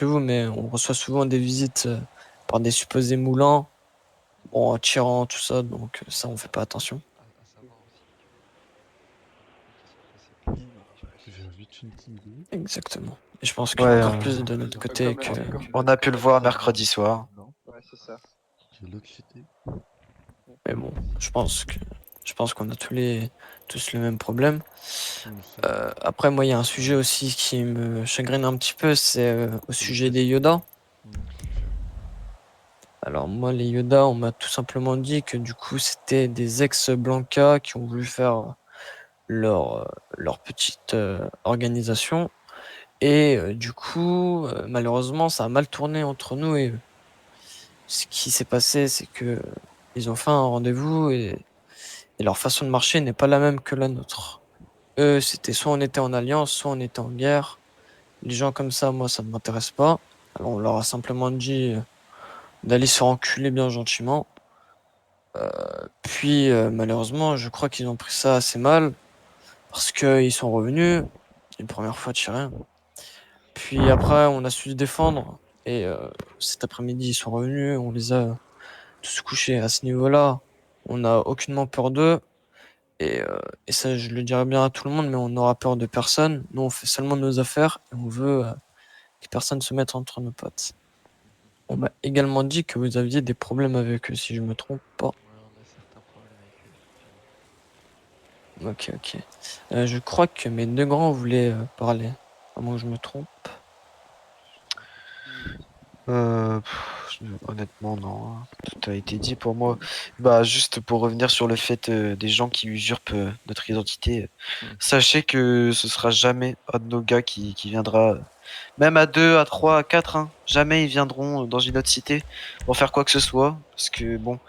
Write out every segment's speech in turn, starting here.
chez vous, mais on reçoit souvent des visites par des supposés moulins, bon, en tirant, tout ça, donc ça, on fait pas attention. À savoir aussi qu'ils sont passés J'ai vite une petite idée. Exactement. Et je pense qu'il y a Ouais, encore plus de notre côté que... on a pu le voir mercredi soir. Ouais, c'est ça. J'ai l'autre cité. Mais bon, je pense qu'on a tous le même problème. Après, moi, il y a un sujet aussi qui me chagrine un petit peu, c'est au sujet des Yoda. Alors moi, les Yoda, on m'a tout simplement dit que du coup, c'était des ex-Blanca qui ont voulu faire leur petite organisation. Et du coup, malheureusement, ça a mal tourné entre nous et eux. Ce qui s'est passé, c'est que ils ont fait un rendez-vous et leur façon de marcher n'est pas la même que la nôtre. Eux, c'était soit on était en alliance, soit on était en guerre. Les gens comme ça, moi, ça ne m'intéresse pas. Alors, on leur a simplement dit d'aller se renculer bien gentiment. Puis, malheureusement, je crois qu'ils ont pris ça assez mal parce qu'ils sont revenus une première fois de chez rien. Puis après, on a su se défendre et cet après-midi, ils sont revenus, on les a tous couchés. À ce niveau-là, on n'a aucunement peur d'eux et ça, je le dirais bien à tout le monde, mais on n'aura peur de personne. Nous, on fait seulement nos affaires et on veut que personne se mette entre nos potes. On m'a également dit que vous aviez des problèmes avec eux, si je me trompe pas. Ouais, on a certains problèmes avec eux, effectivement. Ok, ok. Je crois que mes deux grands voulaient parler. À moins que je me trompe. Honnêtement, non, hein. Tout a été dit pour moi. Bah, juste pour revenir sur le fait des gens qui usurpent notre identité, sachez que ce sera jamais un de nos gars qui viendra, même à 2, à 3, à 4, hein, jamais ils viendront dans une autre cité pour faire quoi que ce soit. Parce que bon,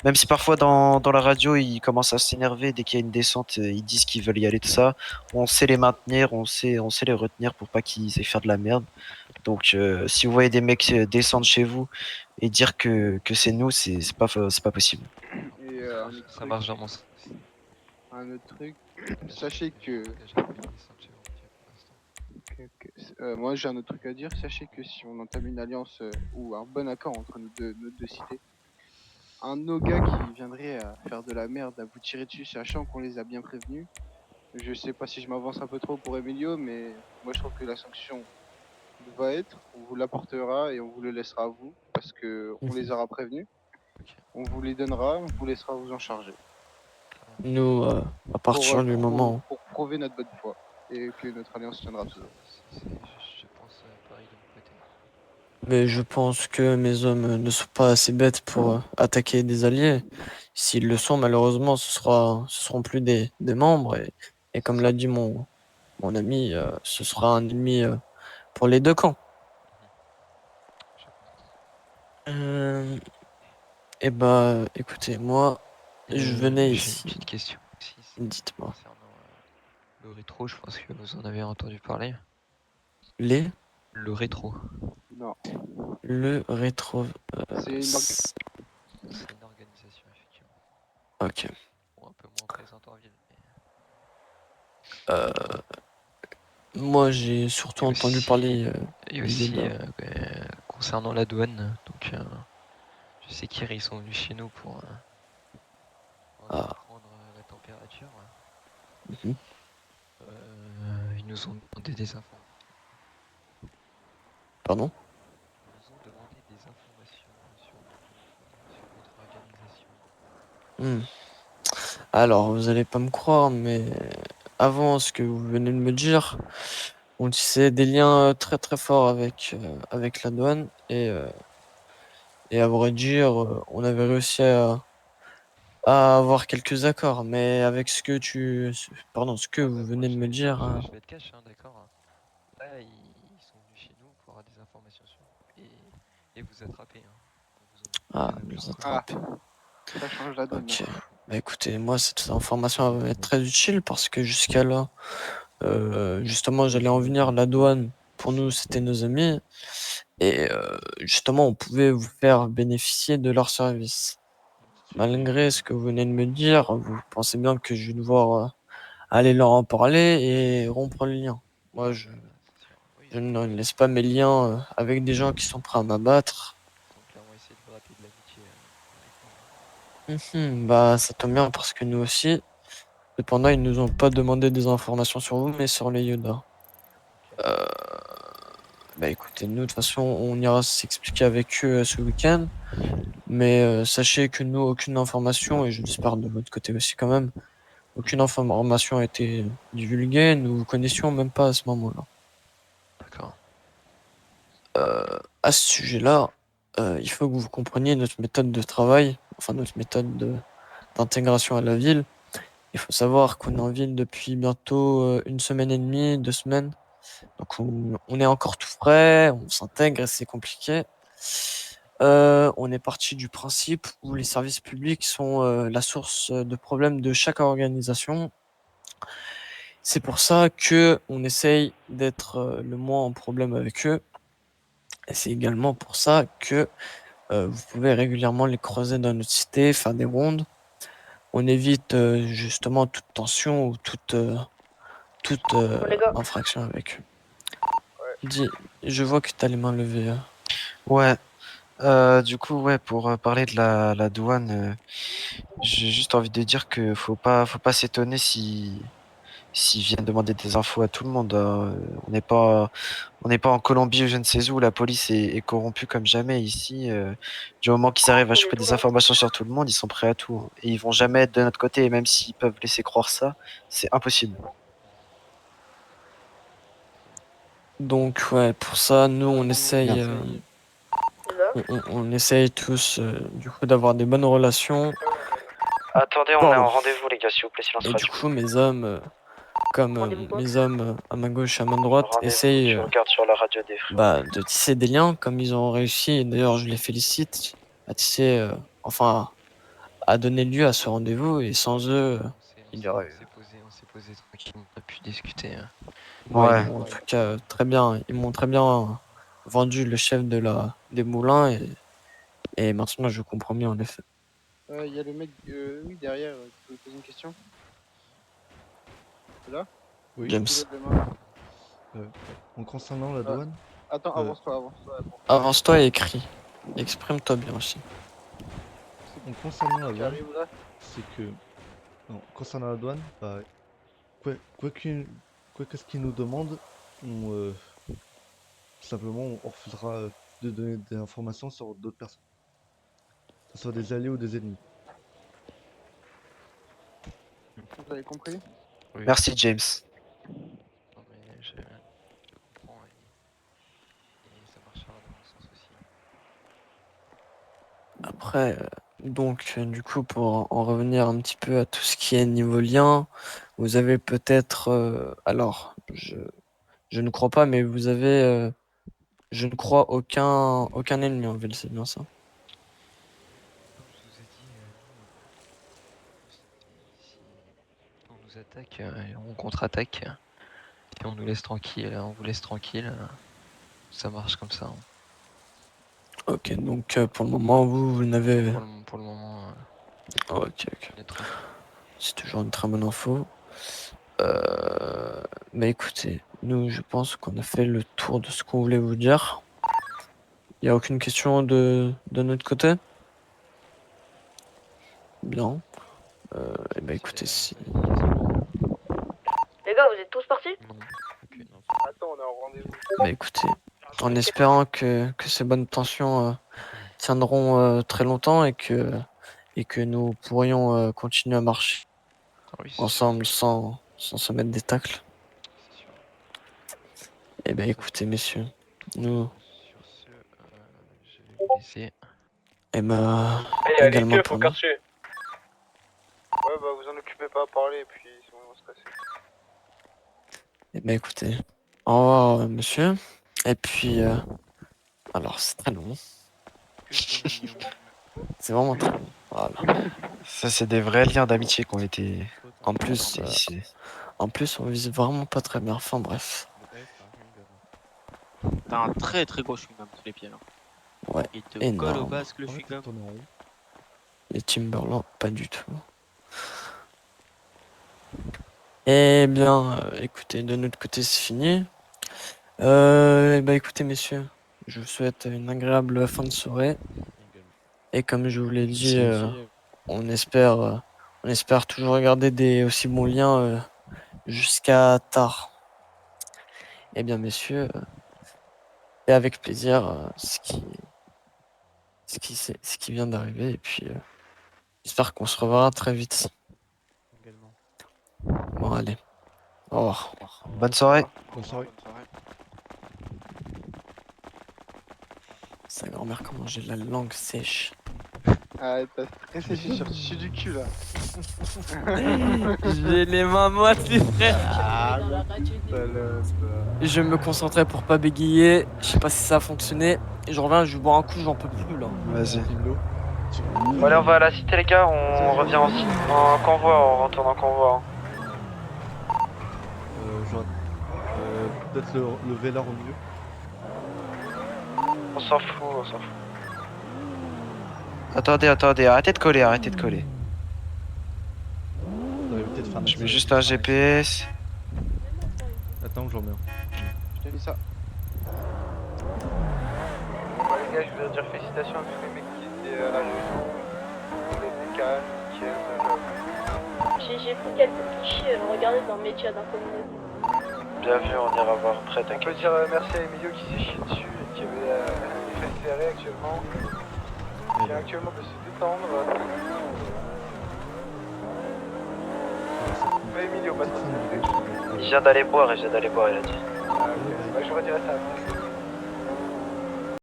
même si parfois dans la radio ils commencent à s'énerver dès qu'il y a une descente, ils disent qu'ils veulent y aller de ça, on sait les maintenir, on sait les retenir pour pas qu'ils aient faire de la merde. Donc, si vous voyez des mecs descendre chez vous et dire que c'est nous, c'est pas possible. Et un autre Ça truc, marche dans mon sens aussi. Sachez que. Moi j'ai un autre truc à dire. Sachez que si on entame une alliance ou un bon accord entre nos deux cités, un de nos gars qui viendrait à faire de la merde, à vous tirer dessus, sachant qu'on les a bien prévenus. Je sais pas si je m'avance un peu trop pour Emilio, mais moi je trouve que la sanction va être, on vous l'apportera et on vous le laissera à vous, parce que on les aura prévenus. On vous les donnera, on vous laissera vous en charger. Nous, à partir du moment... Pour prouver notre bonne foi et que notre alliance tiendra toujours. Je pense pareil de mon côté. Mais je pense que mes hommes ne sont pas assez bêtes pour attaquer des alliés. S'ils le sont, malheureusement, ce seront plus des membres. Et comme l'a dit mon ami, ce sera un ennemi pour les deux camps. Et bah, écoutez, moi, je venais J'ai une ici. petite question aussi. Dites-moi. Concernant le rétro, je pense que vous en avez entendu parler. Les? Le rétro. Non. Le rétro. C'est une C'est une organisation, effectivement. Ok. Bon, un peu moins présente en ville. Euh, Moi, j'ai surtout entendu parler Et des aussi, Yoda. concernant la douane, donc je sais qu'hier ils sont venus chez nous pour prendre la température. Mhm. Ils nous ont demandé des informations. Pardon? Ils nous ont demandé des informations sur votre organisation. Hmm. Alors, vous allez pas me croire, mais avant ce que vous venez de me dire, on tissait des liens très très forts avec la douane et à vrai dire, on avait réussi à avoir quelques accords, mais avec ce que vous venez de me dire, hein, Je vais être cash, hein, d'accord. Là, ils sont venus chez nous pour avoir des informations sur vous et vous attraper. nous attraper. Ça change la donne. Ok. Bah écoutez, moi cette information va être très utile parce que jusqu'à là, justement, j'allais en venir. La douane, pour nous, c'était nos amis et justement, on pouvait vous faire bénéficier de leurs services. Malgré ce que vous venez de me dire, vous pensez bien que je vais devoir aller leur en parler et rompre le lien. Moi, je ne laisse pas mes liens avec des gens qui sont prêts à m'abattre. Ils ont clairement essayé de gratter de l'amitié avec nous. Bah, ça tombe bien parce que nous aussi. Cependant, ils nous ont pas demandé des informations sur vous, mais sur les Yoda. Euh, Bah écoutez, nous, de toute façon, on ira s'expliquer avec eux ce week-end. Mais sachez que nous, aucune information, et je l'espère de votre côté aussi quand même, aucune information a été divulguée. Nous vous connaissions même pas à ce moment-là. D'accord. À ce sujet-là, il faut que vous compreniez notre méthode de travail, enfin notre méthode d'intégration à la ville. Il faut savoir qu'on est en ville depuis bientôt 1 semaine et demie, 2 semaines. Donc on est encore tout frais, on s'intègre et c'est compliqué. On est parti du principe où les services publics sont la source de problèmes de chaque organisation. C'est pour ça que on essaye d'être le moins en problème avec eux. Et c'est également pour ça que vous pouvez régulièrement les croiser dans notre cité, faire des rondes. On évite justement toute tension ou toute Les gars, infraction avec eux. Dis, je vois que tu as les mains levées. Ouais. Du coup, ouais, pour parler de la douane, j'ai juste envie de dire que faut pas s'étonner si s'ils viennent demander des infos à tout le monde. On n'est pas en Colombie ou je ne sais où. La police est corrompue comme jamais ici. Du moment qu'ils arrivent à choper des informations sur tout le monde, ils sont prêts à tout, hein. Et ils vont jamais être de notre côté. Et même s'ils peuvent laisser croire ça, c'est impossible. Donc ouais, pour ça, nous on essaye, les gars, on essaye tous du coup d'avoir des bonnes relations. Attendez, on est Pardon. en rendez-vous, les gars, s'il vous plaît, silence Et du radio. coup, mes hommes, comme Rendez-vous quoi mes hommes à ma gauche et à ma droite, Rendez-vous, essayent tu regardes sur la radio des fois. bah, de tisser des liens comme ils ont réussi. Et d'ailleurs, je les félicite à tisser, enfin, à donner lieu à ce rendez-vous. Et sans eux, il y aurait eu. On s'est posé tranquille, on a pu discuter. Ouais, Ouais. ils m'ont en tout cas très bien, ils m'ont très bien vendu le chef des moulins et maintenant je comprends mieux en effet. Il y a le mec, oui, derrière, tu peux lui poser une question? C'est là? Oui. James, Qui lève les mains? En concernant la douane, Attends, Euh, avance-toi. avance-toi et écris. Exprime-toi bien aussi. en concernant la Qui douane, arrive là? c'est que. Non, concernant la douane, bah, quoi, quoi qu'est-ce qu'ils nous demandent, simplement on refusera de donner des informations sur d'autres personnes, que ce soit des alliés ou des ennemis. Vous avez compris? Oui. Merci, James. Non, mais je comprends et ça marchera dans mon sens aussi. Après, donc, du coup, pour en revenir un petit peu à tout ce qui est niveau lien, vous avez peut-être, alors, je ne crois pas, mais vous avez, je ne crois aucun ennemi en ville, c'est bien ça? Comme je vous ai dit, si on nous attaque, on contre-attaque. Si on nous laisse tranquille, on vous laisse tranquille. Ça marche comme ça, hein. Ok, donc pour le moment, vous n'avez. Pour le moment, Ok, ok. on est tranquille. C'est toujours une très bonne info. Mais écoutez, nous, je pense qu'on a fait le tour de ce qu'on voulait vous dire. Il n'y a aucune question de notre côté? Bien. Et bah écoutez, si. les gars, vous êtes tous partis? Non, aucune. Attends, on est en rendez-vous. Bah écoutez, en espérant que ces bonnes tensions tiendront très longtemps et que nous pourrions continuer à marcher Ah oui, c'est sûr, ensemble sans se mettre des tacles. c'est sûr. Et bah écoutez, messieurs, nous, Sur ce, je vais vous laisser. et bah Allez, également faut pour nous. quartier. Ouais, bah vous en occupez pas à parler, et puis sinon on va se casser. Et bah écoutez, au revoir monsieur. Et puis, alors c'est très long, c'est vraiment très long. Voilà. Ça, c'est des vrais liens d'amitié qui ont été En plus, ici. en plus, on vise vraiment pas très bien. Enfin bref. T'as un très très gros chewing-gum sous les pieds là. Ouais, Il te énorme. colle au basque le Arrête de chewing-gum. tourner en rond. Les Timberland, pas du tout. Eh bien, écoutez, de notre côté, c'est fini. Bah écoutez messieurs, je vous souhaite une agréable fin de soirée. Et comme je vous l'ai dit, on espère toujours garder des aussi bons liens jusqu'à tard. Eh bien messieurs, et avec plaisir ce qui vient d'arriver. Et puis j'espère qu'on se reverra très vite. Bon allez, au revoir. Bonne soirée. Bonne soirée. Sa grand-mère comment j'ai la langue sèche. Ah, t'as stressé, j'ai sur tissu du cul là. J'ai les mains moites les frères. Ah, tout à l'heure, Je me concentrais pour pas bégayer. Je sais pas si ça a fonctionné. Et je reviens, je vais boire un coup, j'en peux plus là. Vas-y. Pimlo. Bon, allez, on va à la cité, les gars. On revient en convoi. On retourne en convoi. Genre, peut-être le Vélar au mieux. On s'en fout, on s'en fout. Attendez, arrêtez de coller. On aurait peut-être faire un Je mets accès. juste un GPS. Attends, j'en mets un. Je t'ai dit ça. Bon, les gars, je voudrais dire félicitations à tous les mecs qui étaient à la réunion. On était calme, nickel, J'ai pris quelques clichés, regardez dans Média d'un communauté. Bien vu, on ira voir après, On peut t'inquiète. dire merci à Emilio qui s'est chié dessus et qui avait les fesses serrées actuellement. Qui vient actuellement de se détendre. Ouais, Emilio, pas de Il vient d'aller boire, il a dit. Ah, ok. Bah, je redirai ça après.